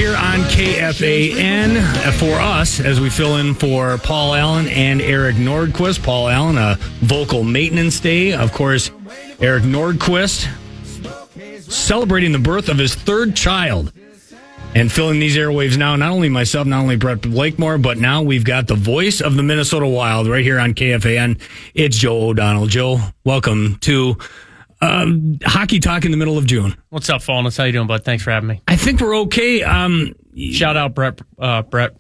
here on KFAN for us as we fill in for Paul Allen and Eric Nordquist. Paul Allen, a vocal maintenance day. Of course, Eric Nordquist celebrating the birth of his third child. And filling these airwaves now, not only myself, not only Brett Blakemore, but now we've got the voice of the Minnesota Wild right here on KFAN. It's Joe O'Donnell. Joe, welcome to Hockey Talk in the middle of June. What's up, Falness? How you doing, bud? Thanks for having me. I think we're okay. Shout out Brett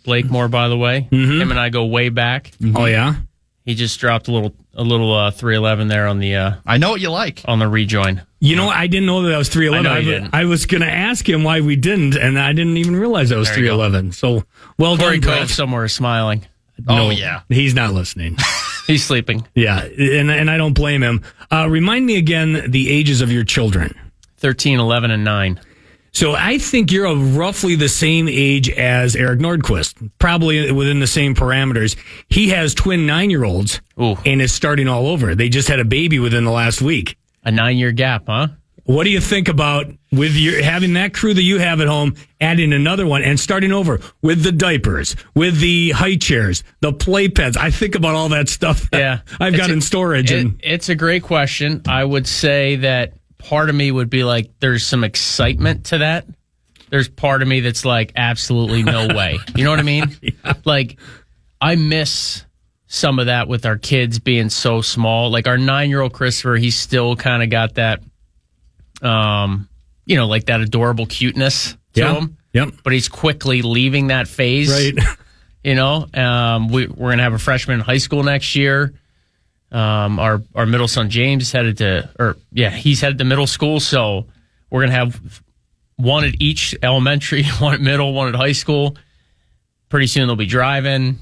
Blakemore, by the way. Mm-hmm. Him and I go way back. Mm-hmm. Oh, yeah? He just dropped a little 311 there on the I know what you like. On the rejoin. You know, I didn't know that was 311. I was going to ask him why we didn't, and I didn't even realize that was 311. So, well Corey done, Brett. Cove somewhere smiling. No, oh, yeah. He's not listening. He's sleeping. Yeah, and I don't blame him. Remind me again the ages of your children. 13, 11, and 9. So I think you're of roughly the same age as Eric Nordquist, probably within the same parameters. He has twin 9-year-olds and is starting all over. They just had a baby within the last week. A 9-year gap, huh? What do you think about with your having that crew that you have at home, adding another one and starting over with the diapers, with the high chairs, the play pads? I think about all that stuff that I've got in storage. It's a great question. I would say that part of me would be like, there's some excitement to that. There's part of me that's like, absolutely no way. You know what I mean? Yeah. Like, I miss some of that with our kids being so small. Like our 9-year-old Christopher, he's still kind of got that, like that adorable cuteness to him. Yep. But he's quickly leaving that phase. Right. We're going to have a freshman in high school next year. Our middle son James is headed to middle school. So we're going to have one at each elementary, one at middle, one at high school. Pretty soon they'll be driving.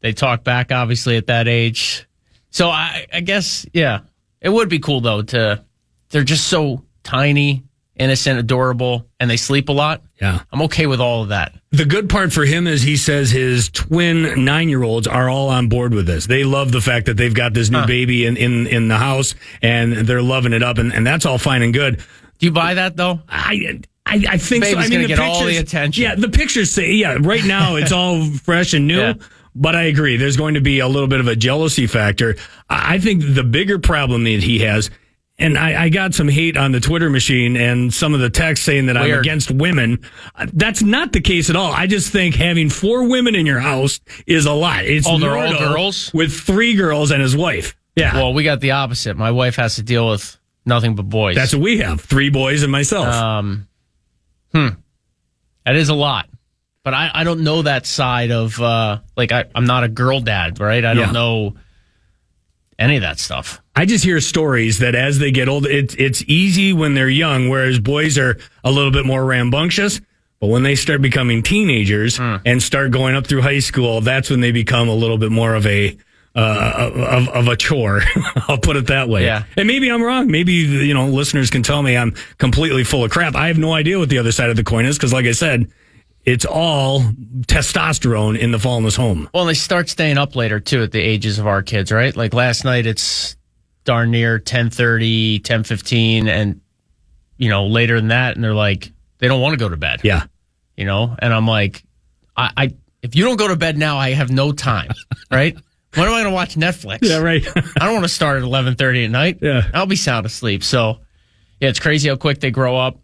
They talk back, obviously, at that age. So I guess, it would be cool, though, they're just so tiny, innocent, adorable, and they sleep a lot. Yeah. I'm okay with all of that. The good part for him is he says his twin 9-year-olds are all on board with this. They love the fact that they've got this new baby in the house, and they're loving it up, and that's all fine and good. Do you buy that, though? I think Baby's so. I mean, gonna the get pictures, all the attention. Yeah, the pictures say, right now it's all fresh and new. Yeah. But I agree. There's going to be a little bit of a jealousy factor. I think the bigger problem that he has, and I got some hate on the Twitter machine and some of the texts saying that I'm against women. That's not the case at all. I just think having 4 women in your house is a lot. It's they're all girls? With 3 girls and his wife. Yeah. Well, we got the opposite. My wife has to deal with nothing but boys. That's what we have. 3 boys and myself. That is a lot. But I don't know that side of, I'm not a girl dad, right? I don't know any of that stuff. I just hear stories that as they get older, it's easy when they're young, whereas boys are a little bit more rambunctious. But when they start becoming teenagers and start going up through high school, that's when they become a little bit more of a chore. I'll put it that way. Yeah. And maybe I'm wrong. Maybe, listeners can tell me I'm completely full of crap. I have no idea what the other side of the coin is because, like I said, it's all testosterone in the Falness home. Well, and they start staying up later, too, at the ages of our kids, right? Like last night, it's darn near 10:30, 10:15, and, later than that, and they're like, they don't want to go to bed. Yeah. And I'm like, I if you don't go to bed now, I have no time, right? When am I going to watch Netflix? Yeah, right. I don't want to start at 11:30 at night. Yeah. I'll be sound asleep. So, it's crazy how quick they grow up.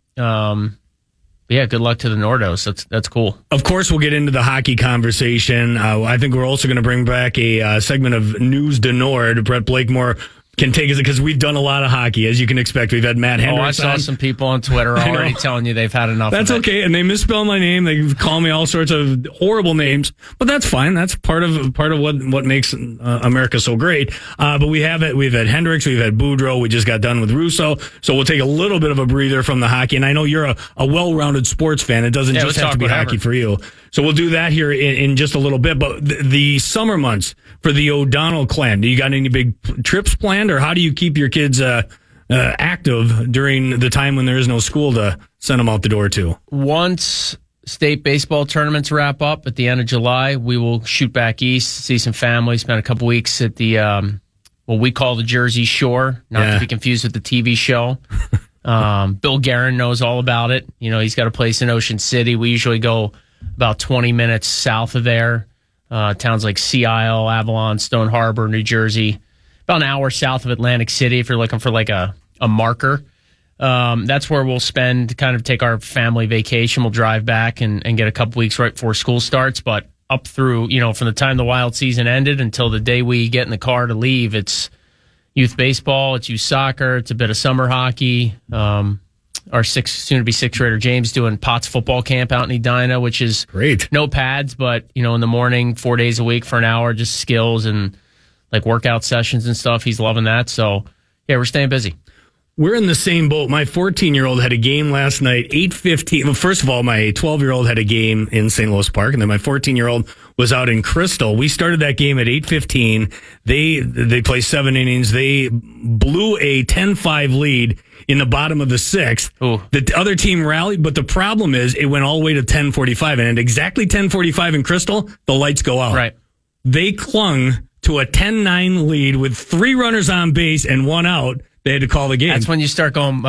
Good luck to the Nordos. That's cool. Of course, we'll get into the hockey conversation. I think we're also going to bring back a segment of News de Nord. Brett Blakemore can take us because we've done a lot of hockey, as you can expect. We've had Matt Hendricks. I saw some people on Twitter already telling you they've had enough. That's of it. okay, and they misspell my name. They call me all sorts of horrible names, but that's fine. That's part of what makes America so great. But we've had Hendricks, we've had Boudreau. We just got done with Russo, so we'll take a little bit of a breather from the hockey. And I know you're a well-rounded sports fan. It doesn't just have to be hockey for you. So we'll do that here in just a little bit. But the summer months for the O'Donnell clan, do you got any big trips planned, or how do you keep your kids active during the time when there is no school to send them out the door to? Once state baseball tournaments wrap up at the end of July, we will shoot back east, see some family, spend a couple weeks at the what we call the Jersey Shore, not to be confused with the TV show. Bill Guerin knows all about it. He's got a place in Ocean City. We usually go about 20 minutes south of there. Towns like Sea Isle, Avalon, Stone Harbor, New Jersey. About an hour south of Atlantic City if you're looking for like a marker. That's where we'll take our family vacation. We'll drive back and get a couple weeks right before school starts. But up through, from the time the Wild season ended until the day we get in the car to leave, it's youth baseball, it's youth soccer, it's a bit of summer hockey. Our soon-to-be sixth-grader James doing Potts football camp out in Edina, which is great. No pads, but, in the morning, 4 days a week for an hour, just skills and like workout sessions and stuff. He's loving that. So, yeah, we're staying busy. We're in the same boat. My 14-year-old had a game last night, 8:15. Well, first of all, my 12-year-old had a game in St. Louis Park, and then my 14-year-old was out in Crystal. We started that game at 8:15. They play 7 innings. They blew a 10-5 lead in the bottom of the 6th. Ooh. The other team rallied, but the problem is it went all the way to 10:45, and at exactly 10:45 in Crystal, the lights go out. Right. They clung to a 10-9 lead with 3 runners on base and 1 out. They had to call the game. That's when you start going,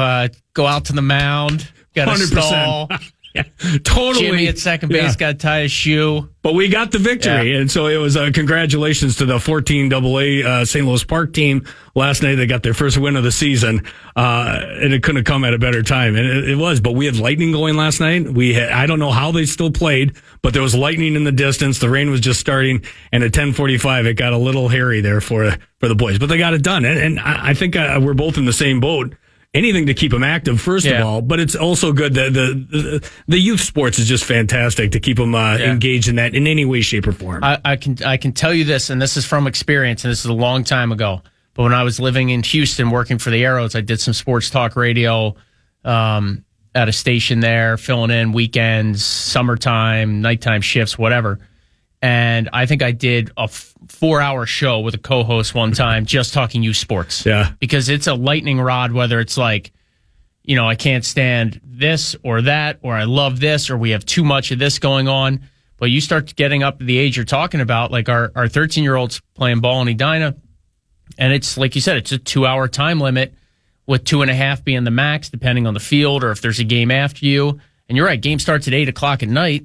go out to the mound, got to 100%. stall. Yeah, totally. Jimmy at second base got to tie his shoe. But we got the victory, and so it was congratulations to the 14 AA St. Louis Park team last night. They got their first win of the season, and it couldn't have come at a better time. And it was, but we had lightning going last night. I don't know how they still played, but there was lightning in the distance. The rain was just starting, and at 10:45, it got a little hairy there for the boys. But they got it done, and I think we're both in the same boat. Anything to keep them active, first of all, but it's also good that the youth sports is just fantastic to keep them engaged in that in any way, shape, or form. I can tell you this, and this is from experience, and this is a long time ago. But when I was living in Houston working for the Arrows, I did some sports talk radio at a station there, filling in weekends, summertime, nighttime shifts, whatever. And I think I did a 4-hour show with a co-host one time just talking youth sports. Yeah. Because it's a lightning rod, whether it's like, I can't stand this or that, or I love this, or we have too much of this going on. But you start getting up to the age you're talking about, like our 13-year-old's playing ball in Edina, and it's, like you said, it's a 2-hour time limit with 2.5 being the max, depending on the field or if there's a game after you. And you're right, game starts at 8 o'clock at night.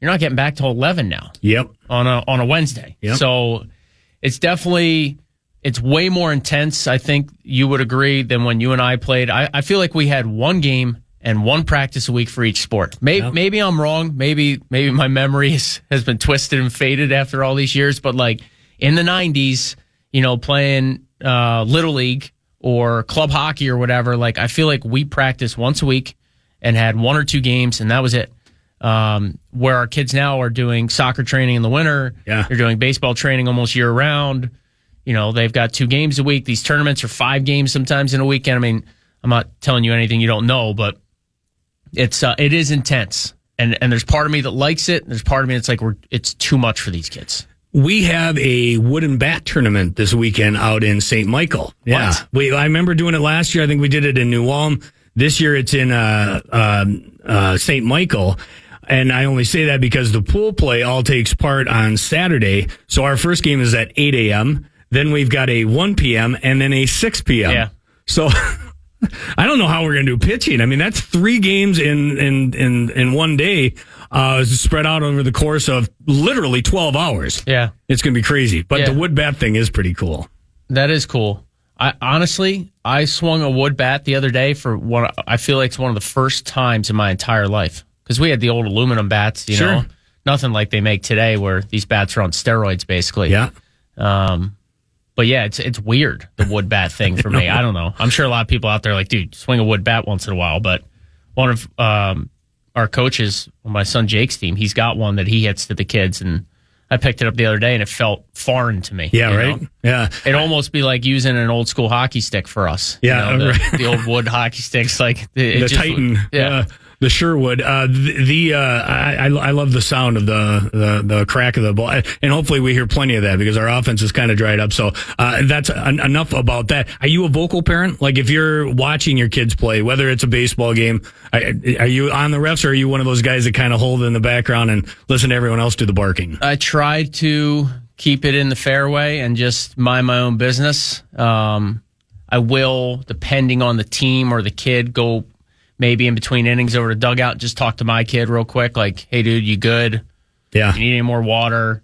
You're not getting back till 11 now. Yep. On a Wednesday. Yep. So it's way more intense, I think you would agree, than when you and I played. I feel like we had one game and one practice a week for each sport. Maybe I'm wrong. Maybe my memory has been twisted and faded after all these years. But like in the 90s, playing Little League or club hockey or whatever, like I feel like we practiced once a week and had 1 or 2 games, and that was it. Where our kids now are doing soccer training in the winter. Yeah. They're doing baseball training almost year round. They've got 2 games a week. These tournaments are 5 games sometimes in a weekend. I mean, I'm not telling you anything you don't know, but it is intense. And there's part of me that likes it. And there's part of me that's like, it's too much for these kids. We have a wooden bat tournament this weekend out in St. Michael. Yeah. I remember doing it last year. I think we did it in New Ulm. This year it's in St. Michael. And I only say that because the pool play all takes part on Saturday. So our first game is at 8 a.m. Then we've got a 1 p.m. and then a 6 p.m. Yeah. So I don't know how we're going to do pitching. I mean, that's 3 games in one day, spread out over the course of literally 12 hours. Yeah. It's going to be crazy. But the wood bat thing is pretty cool. That is cool. I swung a wood bat the other day for I feel like it's one of the first times in my entire life. Because we had the old aluminum bats, you know, nothing like they make today where these bats are on steroids, basically. Yeah. But yeah, it's weird, the wood bat thing for me. I don't know. I'm sure a lot of people out there are like, dude, swing a wood bat once in a while. But one of our coaches on my son Jake's team, he's got one that he hits to the kids, and I picked it up the other day and it felt foreign to me. Yeah, right? Know? Yeah. It'd almost be like using an old school hockey stick for us. Yeah. You know, the old wood hockey sticks, like the Titan. Yeah. The Sherwood. I love the sound of the crack of the ball, and hopefully we hear plenty of that because our offense is kind of dried up. So that's enough about that. Are you a vocal parent? Like if you're watching your kids play, whether it's a baseball game, are you on the refs, or are you one of those guys that kind of hold in the background and listen to everyone else do the barking? I try to keep it in the fairway and just mind my own business. I I will, depending on the team or the kid, go maybe in between innings over to dugout and just talk to my kid real quick. Like, hey, dude, you good? Yeah. You need any more water?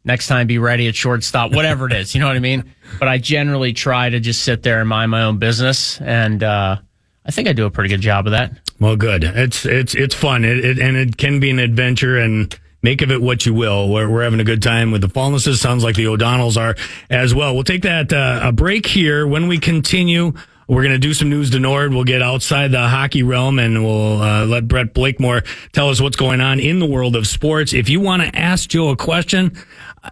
Next time, be ready at shortstop, whatever it is. You know what I mean? But I generally try to just sit there and mind my own business. And I think I do a pretty good job of that. Well, good. It's fun. And it can be an adventure, and make of it what you will. We're having a good time with the Falnesses. Sounds like the O'Donnells are as well. We'll take that a break here. When we continue, we're going to do some news to Nord. We'll get outside the hockey realm, and we'll let Brett Blakemore tell us what's going on in the world of sports. If you want to ask Joe a question,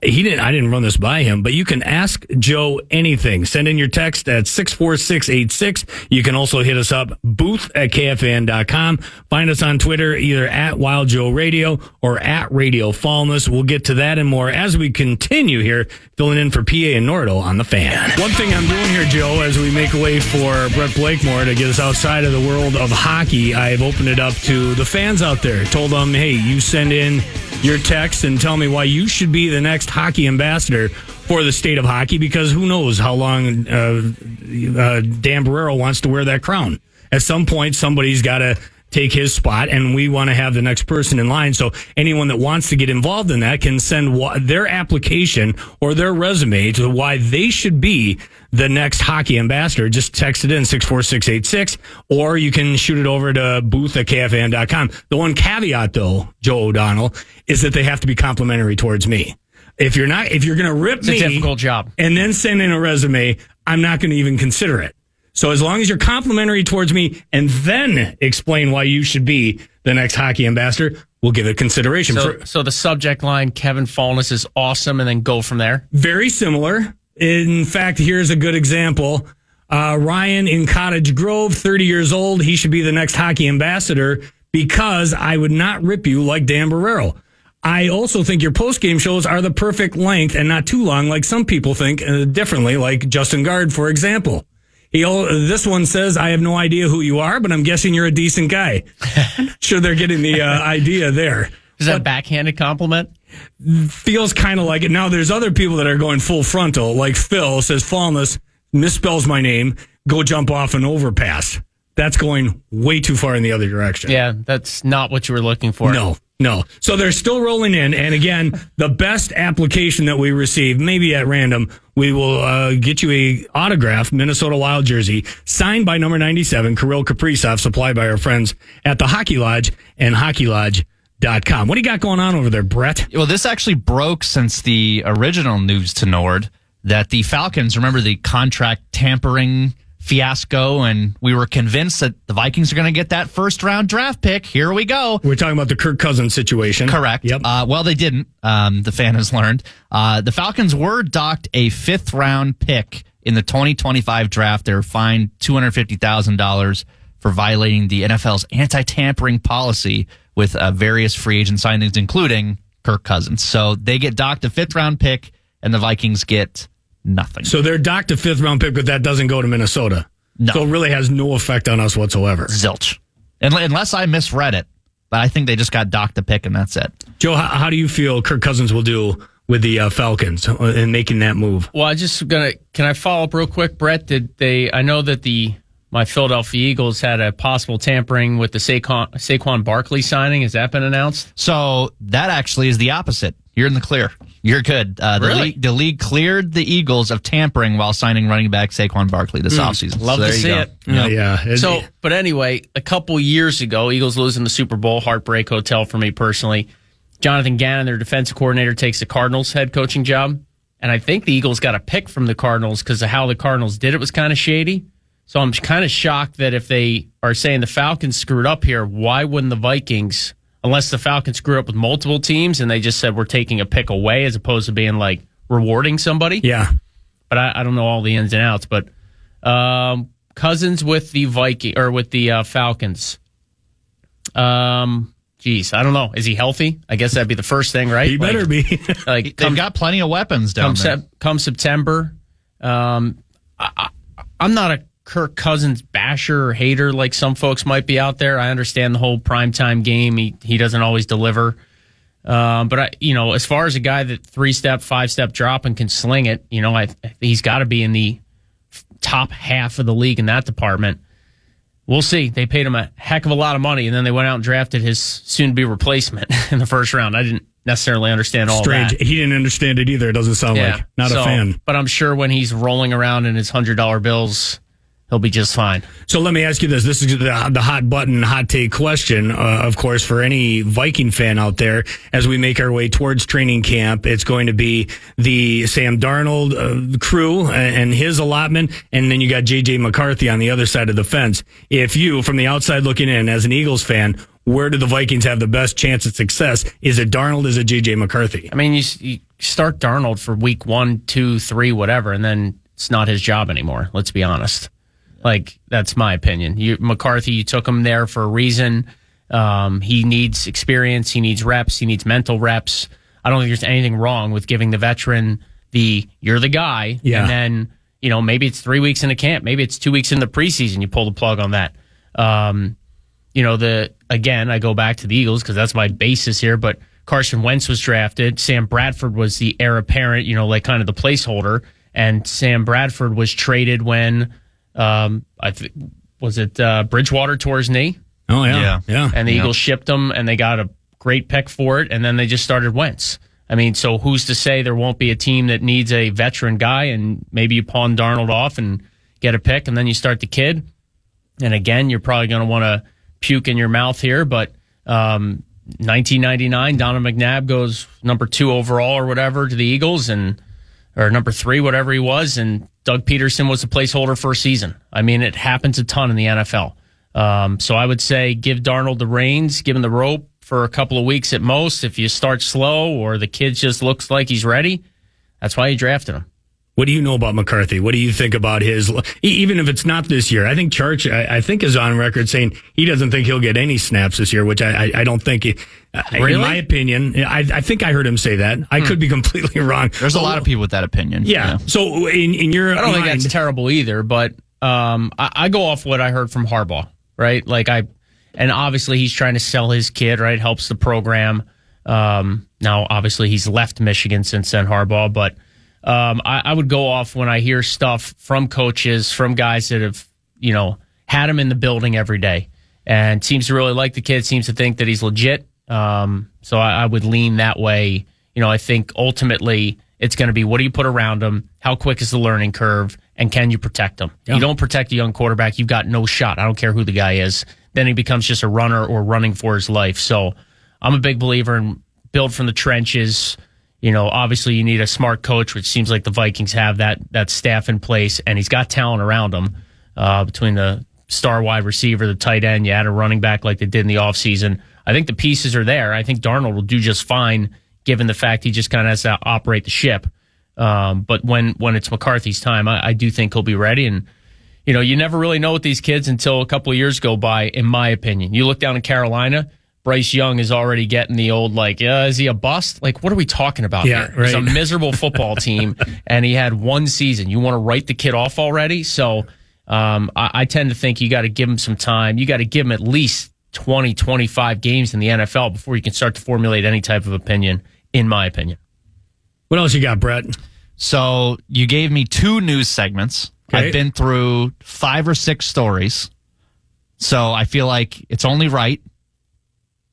I didn't run this by him, but you can ask Joe anything. Send in your text at 64686. You can also hit us up, booth@kfan.com. Find us on Twitter, either at WildJoeRadio or at Radio Falness. We'll get to that and more as we continue here, filling in for PA and Nordo on the Fan. One thing I'm doing here, Joe, as we make way for Brett Blakemore to get us outside of the world of hockey, I've opened it up to the fans out there. Told them, hey, you send in your text and tell me why you should be the next hockey ambassador for the state of hockey, because who knows how long Dan Barrero wants to wear that crown. At some point, somebody's got to take his spot, and we want to have the next person in line. So anyone that wants to get involved in that can send their application or their resume to why they should be the next hockey ambassador. Just text it in 64686, or you can shoot it over to booth@kfan.com. The one caveat, though, Joe O'Donnell, is that they have to be complimentary towards me. If you're going to rip me, it's a difficult job, and then send in a resume, I'm not going to even consider it. So as long as you're complimentary towards me and then explain why you should be the next hockey ambassador, we'll give it consideration. So the subject line, Kevin Falness is awesome, and then go from there? Very similar. In fact, here's a good example. Ryan in Cottage Grove, 30 years old. He should be the next hockey ambassador because I would not rip you like Dan Barrero. I also think your post-game shows are the perfect length and not too long like some people think differently, like Justin Gard, for example. This one says, I have no idea who you are, but I'm guessing you're a decent guy. I'm not sure they're getting the idea there. Is that a backhanded compliment? Feels kind of like it. Now, there's other people that are going full frontal, like Phil says, Falness misspells my name, go jump off an overpass. That's going way too far in the other direction. Yeah, that's not what you were looking for. No. So they're still rolling in. And again, the best application that we receive, maybe at random, we will get you a autographed Minnesota Wild jersey signed by number 97, Kirill Kaprizov, supplied by our friends at the Hockey Lodge and HockeyLodge.com. What do you got going on over there, Brett? Well, this actually broke since the original news to Nord that the Falcons, remember the contract tampering fiasco, and we were convinced that the Vikings are going to get that first-round draft pick. Here we go. We're talking about the Kirk Cousins situation. Correct. Yep. Well, they didn't. The fan has learned. The Falcons were docked a fifth-round pick in the 2025 draft. They were fined $250,000 for violating the NFL's anti-tampering policy with various free agent signings, including Kirk Cousins. So they get docked a fifth-round pick, and the Vikings get nothing. So they're docked a fifth-round pick, but that doesn't go to Minnesota. No. So it really has no effect on us whatsoever. Zilch. Unless I misread it. But I think they just got docked a pick, and that's it. Joe, how do you feel Kirk Cousins will do with the Falcons in making that move? Well, can I follow up real quick, Brett? I know that my Philadelphia Eagles had a possible tampering with the Saquon Barkley signing. Has that been announced? So that actually is the opposite. You're in the clear. You're good. Really? The league cleared the Eagles of tampering while signing running back Saquon Barkley this offseason. Love to see it. Yeah. But anyway, a couple years ago, Eagles losing the Super Bowl, heartbreak hotel for me personally. Jonathan Gannon, their defensive coordinator, takes the Cardinals head coaching job. And I think the Eagles got a pick from the Cardinals because of how the Cardinals did it was kind of shady. So I'm kind of shocked that if they are saying the Falcons screwed up here, why wouldn't the Vikings, unless the Falcons screw up with multiple teams and they just said we're taking a pick away as opposed to being like rewarding somebody? Yeah. But I don't know all the ins and outs. But Cousins with the Falcons. I don't know. Is he healthy? I guess that'd be the first thing, right? He better be. They've got plenty of weapons down there. Come September. I'm not a Kirk Cousins basher or hater like some folks might be out there. I understand the whole primetime game. He doesn't always deliver. But as far as a guy that 3-step, 5-step drop and can sling it, he's got to be in the top half of the league in that department. We'll see. They paid him a heck of a lot of money, and then they went out and drafted his soon-to-be replacement in the first round. I didn't necessarily understand all Strange. that. He didn't understand it either, it doesn't sound like. Not a fan. But I'm sure when he's rolling around in his $100 bills, he'll be just fine. So let me ask you this. This is the hot button, hot take question, of course, for any Viking fan out there. As we make our way towards training camp, it's going to be the Sam Darnold crew and his allotment, and then you got J.J. McCarthy on the other side of the fence. If you, from the outside looking in, as an Eagles fan, where do the Vikings have the best chance at success? Is it Darnold? Is it J.J. McCarthy? I mean, you start Darnold for week 1, 2, 3, whatever, and then it's not his job anymore. Let's be honest. Like, that's my opinion. McCarthy, you took him there for a reason. He needs experience. He needs reps. He needs mental reps. I don't think there's anything wrong with giving the veteran you're the guy. Yeah. And then, maybe it's 3 weeks into camp. Maybe it's 2 weeks in the preseason. You pull the plug on that. Again, I go back to the Eagles because that's my basis here, but Carson Wentz was drafted. Sam Bradford was the heir apparent, like kind of the placeholder. And Sam Bradford was traded when... Bridgewater tore his knee? Oh, yeah. And the Eagles shipped him, and they got a great pick for it, and then they just started Wentz. I mean, so who's to say there won't be a team that needs a veteran guy, and maybe you pawn Darnold off and get a pick, and then you start the kid? And again, you're probably going to want to puke in your mouth here, but 1999, Donovan McNabb goes number 2 overall or whatever to the Eagles, or number 3, whatever he was, and Doug Peterson was the placeholder for a season. I mean, it happens a ton in the NFL. So I would say give Darnold the reins, give him the rope for a couple of weeks at most. If you start slow or the kid just looks like he's ready, that's why you drafted him. What do you know about McCarthy? What do you think about his, even if it's not this year? I think Church, I think, is on record saying he doesn't think he'll get any snaps this year, which I don't think, really? In my opinion, I think I heard him say that. I could be completely wrong. There's a lot of people with that opinion. Yeah. So in your I don't think that's terrible either, but I go off what I heard from Harbaugh, right? And obviously he's trying to sell his kid, right? Helps the program. Now, obviously he's left Michigan since then, Harbaugh, but I would go off when I hear stuff from coaches, from guys that have, had him in the building every day and seems to really like the kid, seems to think that he's legit. So I would lean that way. I think ultimately it's going to be, what do you put around him? How quick is the learning curve? And can you protect him? Yeah. You don't protect a young quarterback, you've got no shot. I don't care who the guy is. Then he becomes just a runner or running for his life. So I'm a big believer in build from the trenches. Obviously you need a smart coach, which seems like the Vikings have that staff in place, and he's got talent around him between the star wide receiver, the tight end, you add a running back like they did in the offseason. I think the pieces are there. I think Darnold will do just fine given the fact he just kind of has to operate the ship. But when it's McCarthy's time, I do think he'll be ready. And, you never really know with these kids until a couple of years go by, in my opinion. You look down in Carolina, Bryce Young is already getting the old, is he a bust? What are we talking about here? Right. It's a miserable football team, and he had one season. You want to write the kid off already? So I tend to think you got to give him some time. You got to give him at least 20, 25 games in the NFL before you can start to formulate any type of opinion, in my opinion. What else you got, Brett? So you gave me 2 news segments. Okay. I've been through 5 or 6 stories. So I feel like it's only right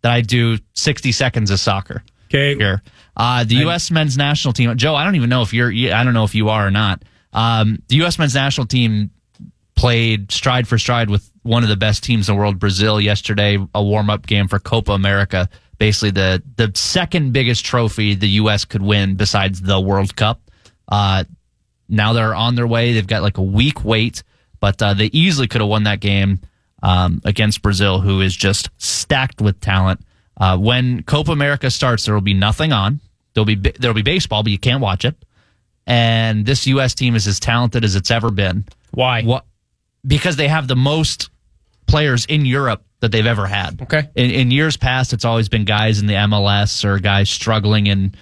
that I do 60 seconds of soccer. Okay. Here. The U.S. men's national team, Joe, I don't even know if I don't know if you are or not. The U.S. men's national team played stride for stride with one of the best teams in the world, Brazil, yesterday, a warm-up game for Copa America, basically the second biggest trophy the U.S. could win besides the World Cup. Now they're on their way. They've got a week wait, but they easily could have won that game against Brazil, who is just stacked with talent. When Copa America starts, there will be nothing on. There'll be baseball, but you can't watch it. And this U.S. team is as talented as it's ever been. Why? Because they have the most players in Europe that they've ever had. Okay. In years past, it's always been guys in the MLS or guys struggling and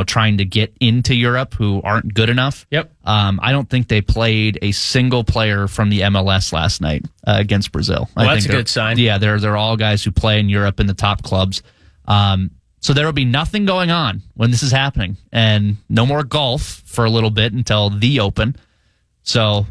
trying to get into Europe who aren't good enough. Yep. I don't think they played a single player from the MLS last night against Brazil. Well, I that's think a good sign. Yeah, they're all guys who play in Europe in the top clubs. So there will be nothing going on when this is happening, and no more golf for a little bit until the Open. So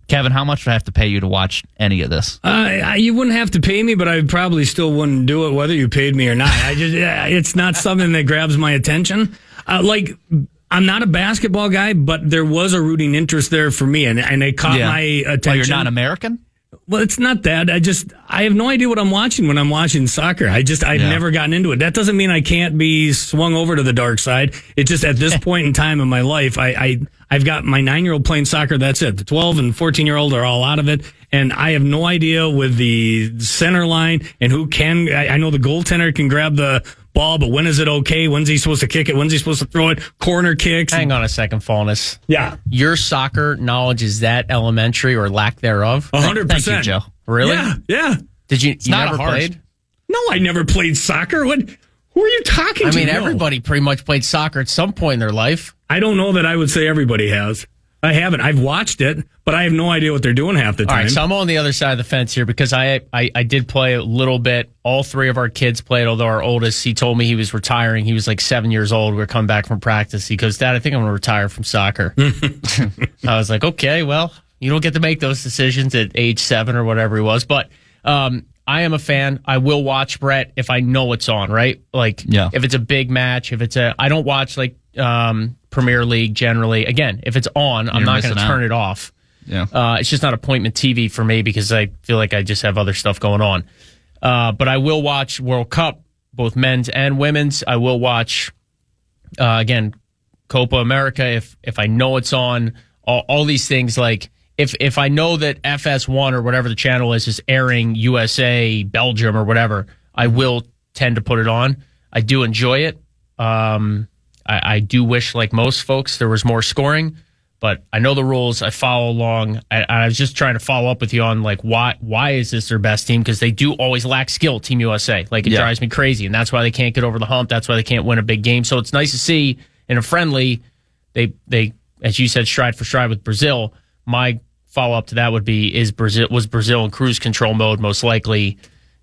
Kevin, how much would I have to pay you to watch any of this? You wouldn't have to pay me, but I probably still wouldn't do it whether you paid me or not. It's not something that grabs my attention. I'm not a basketball guy, but there was a rooting interest there for me, and it caught my attention. Well, you're not American? Well, it's not that. I have no idea what I'm watching when I'm watching soccer. I've never gotten into it. That doesn't mean I can't be swung over to the dark side. It's just at this point in time in my life, I've got my 9-year-old playing soccer. That's it. The 12 and 14-year-old are all out of it. And I have no idea with the center line and who can. I know the goaltender can grab the ball, but when is it okay? When's he supposed to kick it? When's he supposed to throw it? Corner kicks. Hang on a second, Falness. Yeah. Your soccer knowledge is that elementary or lack thereof? 100%. Thank you, Joe. Really? Yeah. Did you not never a harsh. played? No, I never played soccer. Who are you talking to? I mean, No. everybody pretty much played soccer at some point in their life. I don't know that I would say everybody has. I haven't. I've watched it, but I have no idea what they're doing half the time. All right, so I'm on the other side of the fence here because I did play a little bit. All three of our kids played, although our oldest, he told me he was retiring. He was like 7 years old. We were coming back from practice. He goes, Dad, I think I'm going to retire from soccer. I was like, okay, well, you don't get to make those decisions at age 7 or whatever he was. But I am a fan. I will watch, Brett, if I know it's on, right? Like, if it's a big match, I don't watch like Premier League generally. Again, if it's on, I'm not going to turn it off. Yeah. It's just not appointment TV for me because I feel like I just have other stuff going on. But I will watch World Cup, both men's and women's. I will watch, again, Copa America if I know it's on. All these things, like if I know that FS1 or whatever the channel is airing USA, Belgium or whatever, I will tend to put it on. I do enjoy it. I do wish, like most folks, there was more scoring, but I know the rules. I follow along. I was just trying to follow up with you on like why is this their best team? Because they do always lack skill, Team USA. Like, it drives me crazy, and that's why they can't get over the hump. That's why they can't win a big game. So it's nice to see in a friendly, they as you said, stride for stride with Brazil. My follow up to that would be: was Brazil in cruise control mode? Most likely.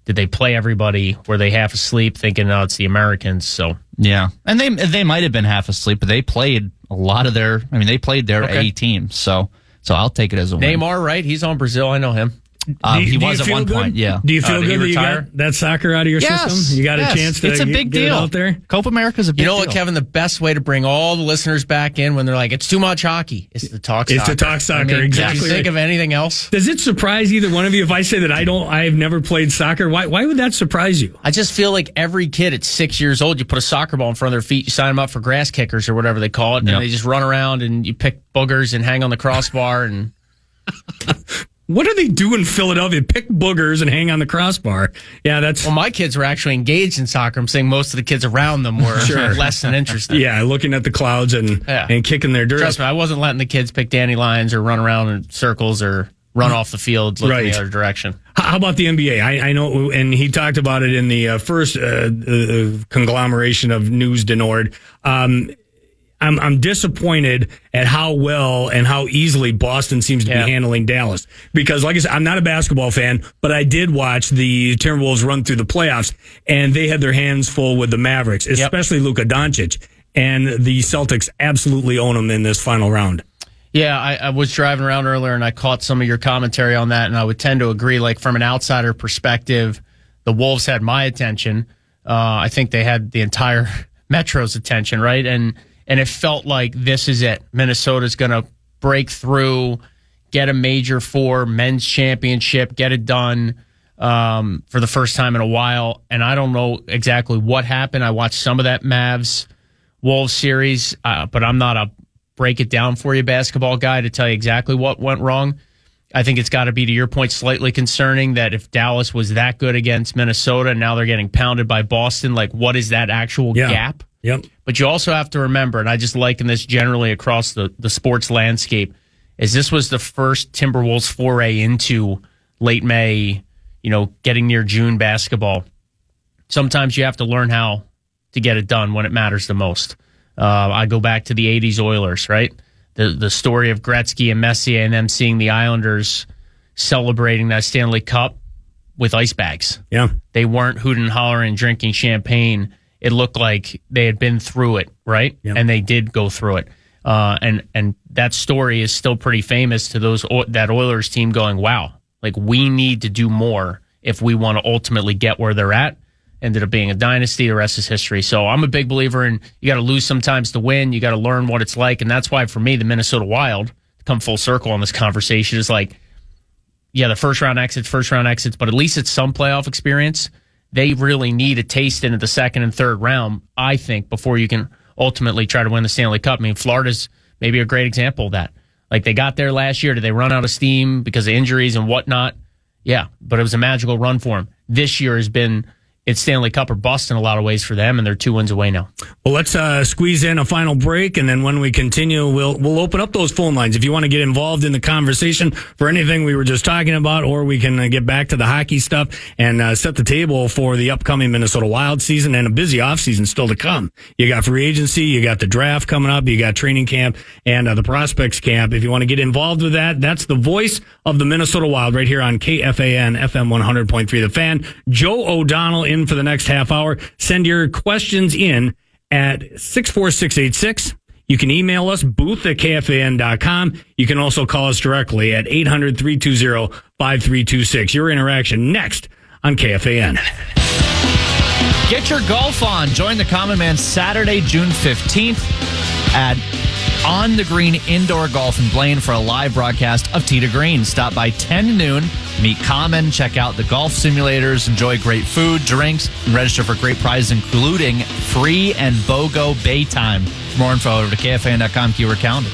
Did they play everybody? Were they half asleep thinking, no, it's the Americans? So yeah, and they might have been half asleep, but they played a lot of their. I mean, they played their A team, so I'll take it as a win. Neymar, right? He's on Brazil. I know him. He was at one point. Yeah. Do you feel good that you retire? got that soccer out of your system? You got a chance to it's a big get deal it out there. Copa America's a big deal. You know what, Kevin? The best way to bring all the listeners back in when they're like, it's too much hockey, is to talk soccer. It's to talk soccer, I mean, exactly. Can you think of anything else? Does it surprise either one of you if I say that I've never played soccer? Why would that surprise you? I just feel like every kid at 6 years old, you put a soccer ball in front of their feet, you sign them up for grass kickers or whatever they call it, and they just run around and you pick boogers and hang on the crossbar and... What do they do in Philadelphia? Pick boogers and hang on the crossbar. Yeah, that's... Well, my kids were actually engaged in soccer. I'm saying most of the kids around them were less than interested. Yeah, looking at the clouds and kicking their dirt. Trust me, I wasn't letting the kids pick dandelions or run around in circles or run off the field looking the other direction. How about the NBA? I know, and he talked about it in the first conglomeration of News de Nord. I'm disappointed at how well and how easily Boston seems to be handling Dallas. Because, like I said, I'm not a basketball fan, but I did watch the Timberwolves run through the playoffs, and they had their hands full with the Mavericks, especially Luka Doncic. And the Celtics absolutely own them in this final round. Yeah, I was driving around earlier, and I caught some of your commentary on that, and I would tend to agree. Like, from an outsider perspective, the Wolves had my attention. I think they had the entire Metro's attention, right? And it felt like this is it. Minnesota's going to break through, get a Major 4 men's championship, get it done for the first time in a while. And I don't know exactly what happened. I watched some of that Mavs-Wolves series, but I'm not a break it down for you basketball guy to tell you exactly what went wrong. I think it's got to be, to your point, slightly concerning that if Dallas was that good against Minnesota and now they're getting pounded by Boston, like, what is that actual gap? Yep. But you also have to remember, and I just liken this generally across the sports landscape, is this was the first Timberwolves foray into late May, getting near June basketball. Sometimes you have to learn how to get it done when it matters the most. I go back to the 80s Oilers, right? The story of Gretzky and Messier and them seeing the Islanders celebrating that Stanley Cup with ice bags. Yeah. They weren't hooting and hollering and drinking champagne. It looked like they had been through it, right? Yep. And they did go through it. And that story is still pretty famous to that Oilers team going, wow, like we need to do more if we want to ultimately get where they're at. Ended up being a dynasty. The rest is history. So I'm a big believer in you got to lose sometimes to win. You got to learn what it's like. And that's why, for me, the Minnesota Wild, to come full circle on this conversation, is like, yeah, the first round exits, but at least it's some playoff experience. They really need a taste into the second and third round, I think, before you can ultimately try to win the Stanley Cup. I mean, Florida's maybe a great example of that. Like, they got there last year. Did they run out of steam because of injuries and whatnot? Yeah, but it was a magical run for them. This year has been... it's Stanley Cup or bust in a lot of ways for them, and they're 2 wins away now. Well, let's squeeze in a final break, and then when we continue, we'll open up those phone lines. If you want to get involved in the conversation for anything we were just talking about, or we can get back to the hockey stuff and set the table for the upcoming Minnesota Wild season and a busy offseason still to come. You got free agency, you got the draft coming up, you got training camp, and the prospects camp. If you want to get involved with that, that's the voice of the Minnesota Wild right here on KFAN FM 100.3 The Fan. Joe O'Donnell in for the next half hour. Send your questions in at 64686. You can email us, booth@kfan.com. You can also call us directly at 800-320-5326. Your interaction next on KFAN. Get your golf on. Join the Common Man Saturday, June 15th at On the Green Indoor Golf in Blaine for a live broadcast of Tee to Green. Stop by 10 to noon, meet Common, check out the golf simulators, enjoy great food, drinks, and register for great prizes, including free and BOGO bay time. For more info, over to KFAN.com, keyword calendar.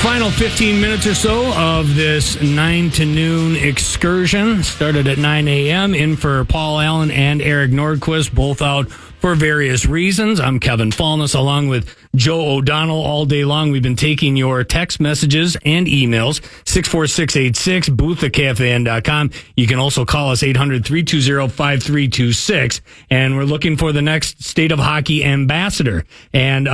Final 15 minutes or so of this 9 to noon excursion. Started at 9 a.m. In for Paul Allen and Eric Nordquist, both out for various reasons. I'm Kevin Falness along with Joe O'Donnell all day long. We've been taking your text messages and emails, 64686, booth@kfan.com. You can also call us 800-320-5326. And we're looking for the next State of Hockey ambassador. And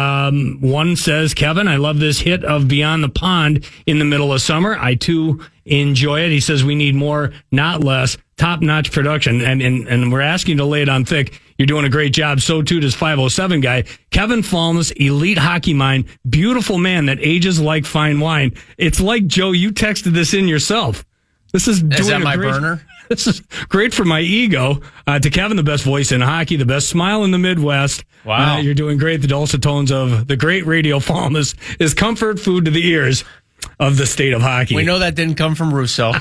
one says, Kevin, I love this hit of Beyond the Pond in the middle of summer. I too enjoy it. He says we need more, not less, top-notch production. And we're asking to lay it on thick. You're doing a great job. So too does 507 guy. Kevin Falness, elite hockey mind, beautiful man that ages like fine wine. It's like, Joe, you texted this in yourself. This is that my burner? This is great for my ego. To Kevin, the best voice in hockey, the best smile in the Midwest. Wow. You're doing great. The dulcet tones of the great radio Falness is comfort food to the ears of the State of Hockey. We know that didn't come from Russo.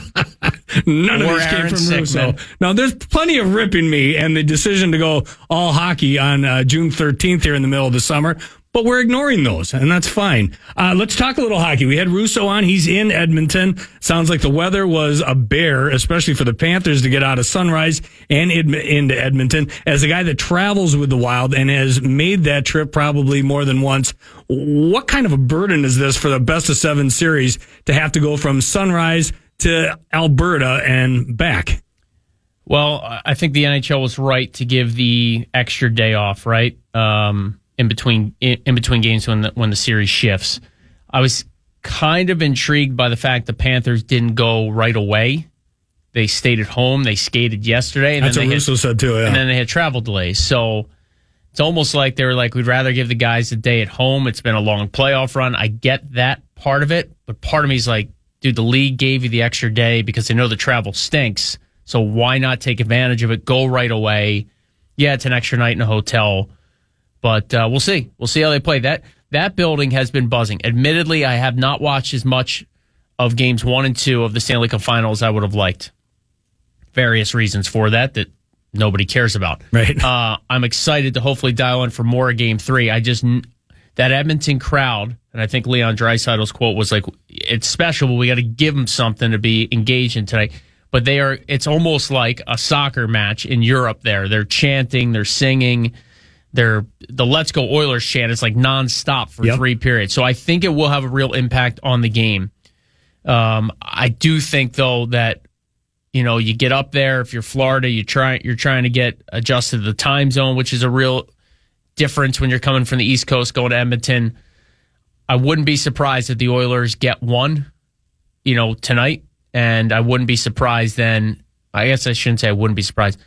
None of these came from Russo. Now, there's plenty of ripping me and the decision to go all hockey on June 13th here in the middle of the summer, but we're ignoring those, and that's fine. Let's talk a little hockey. We had Russo on. He's in Edmonton. Sounds like the weather was a bear, especially for the Panthers to get out of Sunrise and into Edmonton. As a guy that travels with the Wild and has made that trip probably more than once, what kind of a burden is this for the best-of-7 series to have to go from Sunrise to Alberta and back? Well, I think the NHL was right to give the extra day off, right? In between games when the series shifts. I was kind of intrigued by the fact the Panthers didn't go right away. They stayed at home. They skated yesterday. And that's what Russo said too, yeah. And then they had travel delays. So it's almost like they were like, we'd rather give the guys a day at home. It's been a long playoff run. I get that part of it, but part of me is like, dude, the league gave you the extra day because they know the travel stinks. So why not take advantage of it? Go right away. Yeah, it's an extra night in a hotel. But we'll see. We'll see how they play. That building has been buzzing. Admittedly, I have not watched as much of games 1 and 2 of the Stanley Cup Finals as I would have liked. Various reasons for that nobody cares about. Right. I'm excited to hopefully dial in for more of Game 3. That Edmonton crowd, and I think Leon Draisaitl's quote was like, it's special, but we got to give them something to be engaged in today. But it's almost like a soccer match in Europe there. They're chanting, they're singing. The Let's Go Oilers chant is like nonstop for 3 periods. So I think it will have a real impact on the game. I do think, though, that you get up there, if you're Florida, you're trying to get adjusted to the time zone, which is a real difference when you're coming from the East Coast going to Edmonton. I wouldn't be surprised if the Oilers get one, tonight, and I wouldn't be surprised then. I guess I shouldn't say I wouldn't be surprised.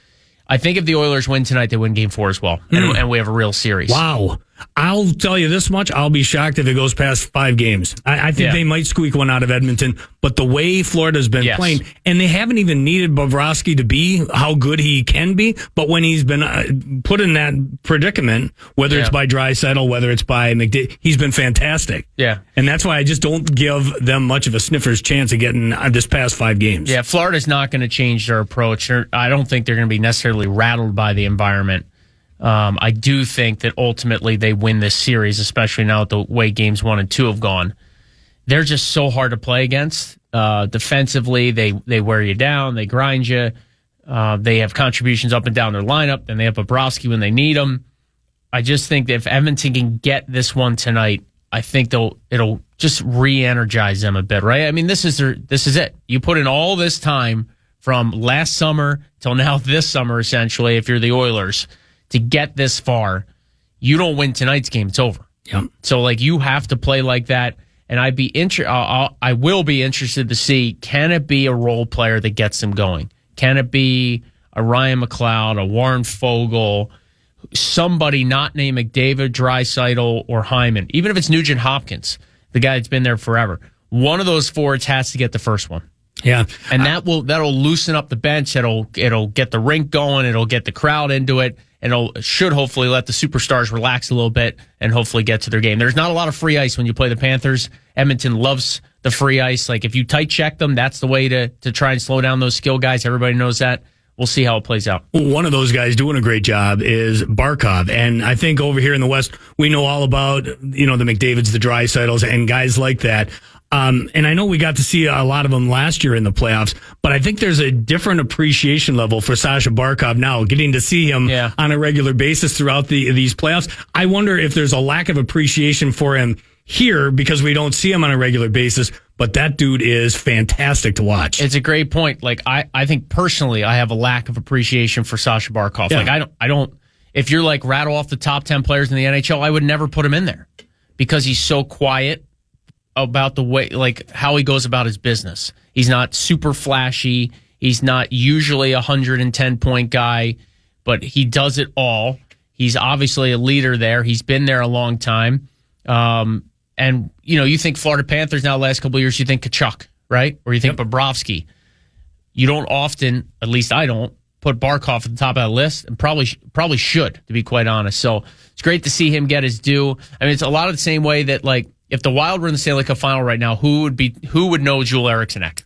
I think if the Oilers win tonight, they win Game 4 as well, and we have a real series. Wow. I'll tell you this much. I'll be shocked if it goes past 5 games. I think they might squeak one out of Edmonton, but the way Florida's been playing, and they haven't even needed Bobrovsky to be how good he can be, but when he's been put in that predicament, whether it's by Draisaitl, whether it's by McDavid, he's been fantastic. Yeah. And that's why I just don't give them much of a sniffer's chance of getting this past 5 games. Yeah, Florida's not going to change their approach. I don't think they're going to be necessarily rattled by the environment. I do think that ultimately they win this series, especially now with the way games 1 and 2 have gone. They're just so hard to play against. Defensively, they wear you down, they grind you. They have contributions up and down their lineup, and they have Bobrovsky when they need them. I just think that if Edmonton can get this one tonight, I think it'll just re-energize them a bit, right? I mean, this is it. You put in all this time from last summer till now this summer, essentially, if you're the Oilers, to get this far. You don't win tonight's game, it's over. Yep. So, you have to play like that. And I will be interested to see, can it be a role player that gets them going? Can it be a Ryan McLeod, a Warren Fogle, somebody not named McDavid, Draisaitl, or Hyman? Even if it's Nugent Hopkins, the guy that's been there forever. One of those forwards has to get the first one. Yeah. And that'll loosen up the bench. It'll get the rink going. It'll get the crowd into it. And should hopefully let the superstars relax a little bit and hopefully get to their game. There's not a lot of free ice when you play the Panthers. Edmonton loves the free ice. If you tight check them, that's the way to try and slow down those skill guys. Everybody knows that. We'll see how it plays out. One of those guys doing a great job is Barkov. And I think over here in the West, we know all about, the McDavids, the Draisaitl's, and guys like that. And I know we got to see a lot of them last year in the playoffs, but I think there's a different appreciation level for Sasha Barkov now, getting to see him on a regular basis throughout these playoffs. I wonder if there's a lack of appreciation for him here because we don't see him on a regular basis, but that dude is fantastic to watch. It's a great point. I think personally, I have a lack of appreciation for Sasha Barkov. Yeah. I don't, if you're rattle off the top 10 players in the NHL, I would never put him in there because he's so quiet about the way, how he goes about his business. He's not super flashy. He's not usually a 110-point guy, but he does it all. He's obviously a leader there. He's been there a long time. And, you think Florida Panthers now the last couple of years, you think Kachuk, right? Or you think Bobrovsky. You don't often, at least I don't, put Barkov at the top of that list, and probably should, to be quite honest. So it's great to see him get his due. I mean, it's a lot of the same way that, if the Wild were in the Stanley Cup final right now, who would know Joel Eriksson Ek?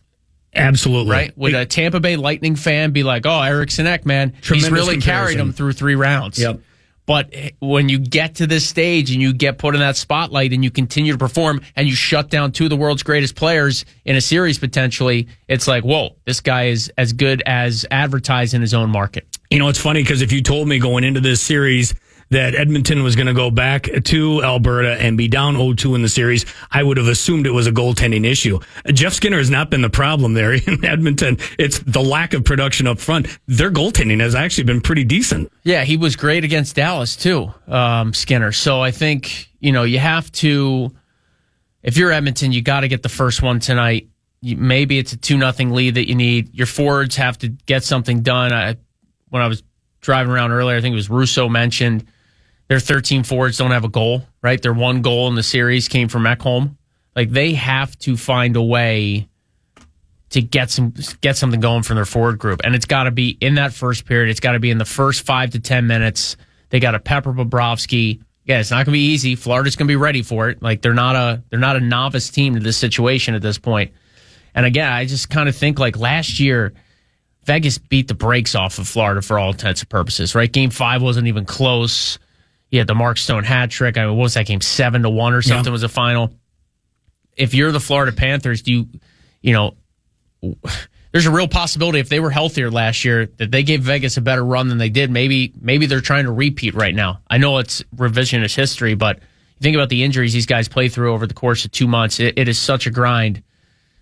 Absolutely. Right? Would a Tampa Bay Lightning fan be like, oh, Eriksson Ek, man, he's really carried him through 3 rounds. Yep. But when you get to this stage and you get put in that spotlight and you continue to perform and you shut down 2 of the world's greatest players in a series potentially, it's whoa, this guy is as good as advertised in his own market. It's funny because if you told me going into this series that Edmonton was going to go back to Alberta and be down 0-2 in the series, I would have assumed it was a goaltending issue. Jeff Skinner has not been the problem there in Edmonton. It's the lack of production up front. Their goaltending has actually been pretty decent. Yeah, he was great against Dallas too, Skinner. So I think, you have to, if you're Edmonton, you got to get the first one tonight. Maybe it's a 2-0 lead that you need. Your forwards have to get something done. When I was driving around earlier, I think it was Russo mentioned, their 13 forwards don't have a goal, right? Their 1 goal in the series came from Ekholm. They have to find a way to get something going from their forward group. And it's got to be in that first period. It's got to be in the first 5 to 10 minutes. They got to pepper Bobrovsky. Yeah, it's not going to be easy. Florida's going to be ready for it. They're not a novice team to this situation at this point. And again, I just kind of think last year, Vegas beat the brakes off of Florida for all intents and purposes, right? Game 5 wasn't even close. You had the Mark Stone hat trick. What was that game? 7-1 or something was the final. If you're the Florida Panthers, there's a real possibility if they were healthier last year that they gave Vegas a better run than they did. Maybe they're trying to repeat right now. I know it's revisionist history, but you think about the injuries these guys play through over the course of 2 months. It is such a grind.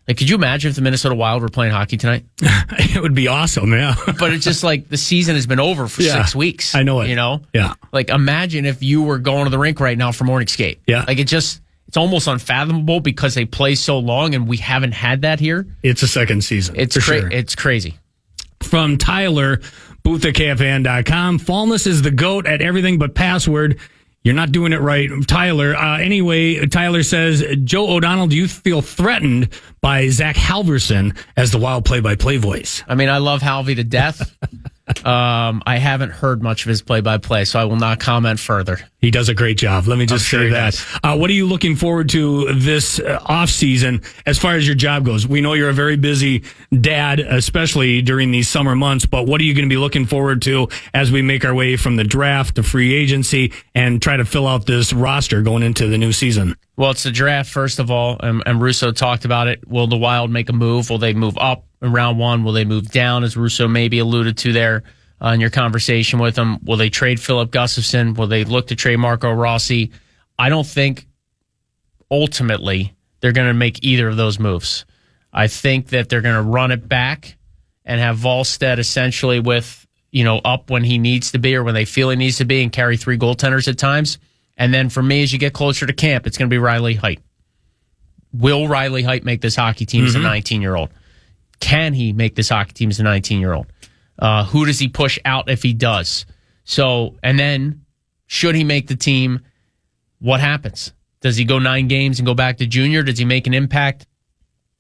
Could you imagine if the Minnesota Wild were playing hockey tonight? It would be awesome, yeah. But it's just the season has been over for 6 weeks. I know it. Yeah. Imagine if you were going to the rink right now for morning skate. Yeah. It's almost unfathomable because they play so long and we haven't had that here. It's a second season. It's for sure. It's crazy. From Tyler, booth at KFAN.com. Falness is the GOAT at everything but password. You're not doing it right, Tyler. Anyway, Tyler says, Joe O'Donnell, do you feel threatened by Zach Halverson as the Wild play-by-play voice? I mean, I love Halvey to death. I haven't heard much of his play-by-play, so I will not comment further. He does a great job. Let me just say that. What are you looking forward to this off season as far as your job goes? We know you're a very busy dad, especially during these summer months, but what are you going to be looking forward to as we make our way from the draft to free agency and try to fill out this roster going into the new season? Well, it's the draft, first of all, and Russo talked about it. Will the Wild make a move? Will they move up in round one? Will they move down, as Russo maybe alluded to there in your conversation with him? Will they trade Philip Gustafson? Will they look to trade Marco Rossi? I don't think ultimately they're going to make either of those moves. I think that they're going to run it back and have Volstead essentially with, up when he needs to be or when they feel he needs to be and carry 3 goaltenders at times. And then for me, as you get closer to camp, it's going to be Riley Heidt. Will Riley Heidt make this hockey team as a 19-year-old? Can he make this hockey team as a 19-year-old? Who does he push out if he does? So, and then, should he make the team, what happens? Does he go 9 games and go back to junior? Does he make an impact?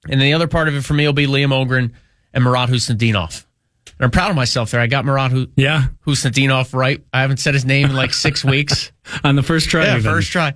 And then the other part of it for me will be Liam Ogren and Murat Husnudinov. And I'm proud of myself there. I got Murat Husnudinov right. I haven't said his name in like 6 weeks. On the first try. Yeah, first try.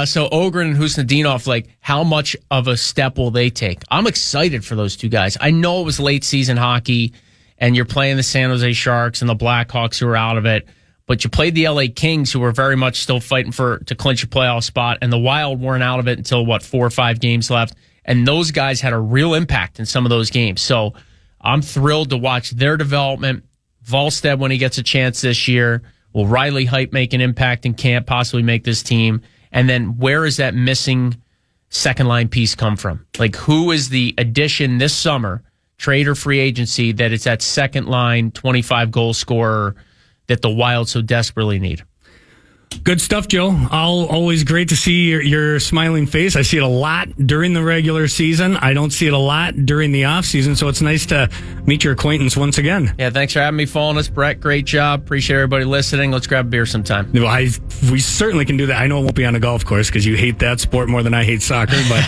So Ogren and Husnudinov, how much of a step will they take? I'm excited for those two guys. I know it was late season hockey, and you're playing the San Jose Sharks and the Blackhawks who are out of it, but you played the LA Kings who were very much still fighting to clinch a playoff spot, and the Wild weren't out of it until, 4 or 5 games left, and those guys had a real impact in some of those games. So I'm thrilled to watch their development. Volstead, when he gets a chance this year, will Riley Heidt make an impact in camp, possibly make this team? And then where is that missing second line piece come from? Who is the addition this summer, trade or free agency, that it's that second line 25 goal scorer that the Wild so desperately need? Good stuff, Joe. Always great to see your smiling face. I see it a lot during the regular season. I don't see it a lot during the off season, so it's nice to meet your acquaintance once again. Yeah, thanks for having me, Falness. Brett, great job. Appreciate everybody listening. Let's grab a beer sometime. Well, we certainly can do that. I know it won't be on a golf course because you hate that sport more than I hate soccer, but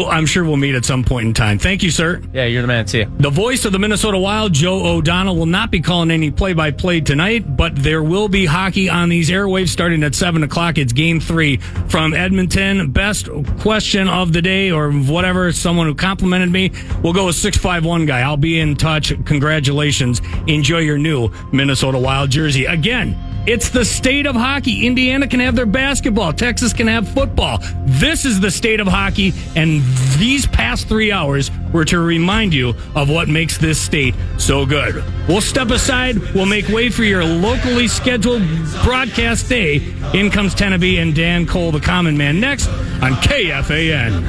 I'm sure we'll meet at some point in time. Thank you, sir. Yeah, you're the man. See you. The voice of the Minnesota Wild, Joe O'Donnell, will not be calling any play-by-play tonight, but there will be hockey on these airwaves starting at 7 o'clock. It's Game 3 from Edmonton. Best question of the day or whatever, someone who complimented me, we'll go with 651 guy. I'll be in touch. Congratulations. Enjoy your new Minnesota Wild jersey. Again, it's the state of hockey. Indiana can have their basketball. Texas can have football. This is the state of hockey, and these past 3 hours were to remind you of what makes this state so good. We'll step aside. We'll make way for your locally scheduled broadcast day. In comes Teneby and Dan Cole, the Common Man, next on KFAN.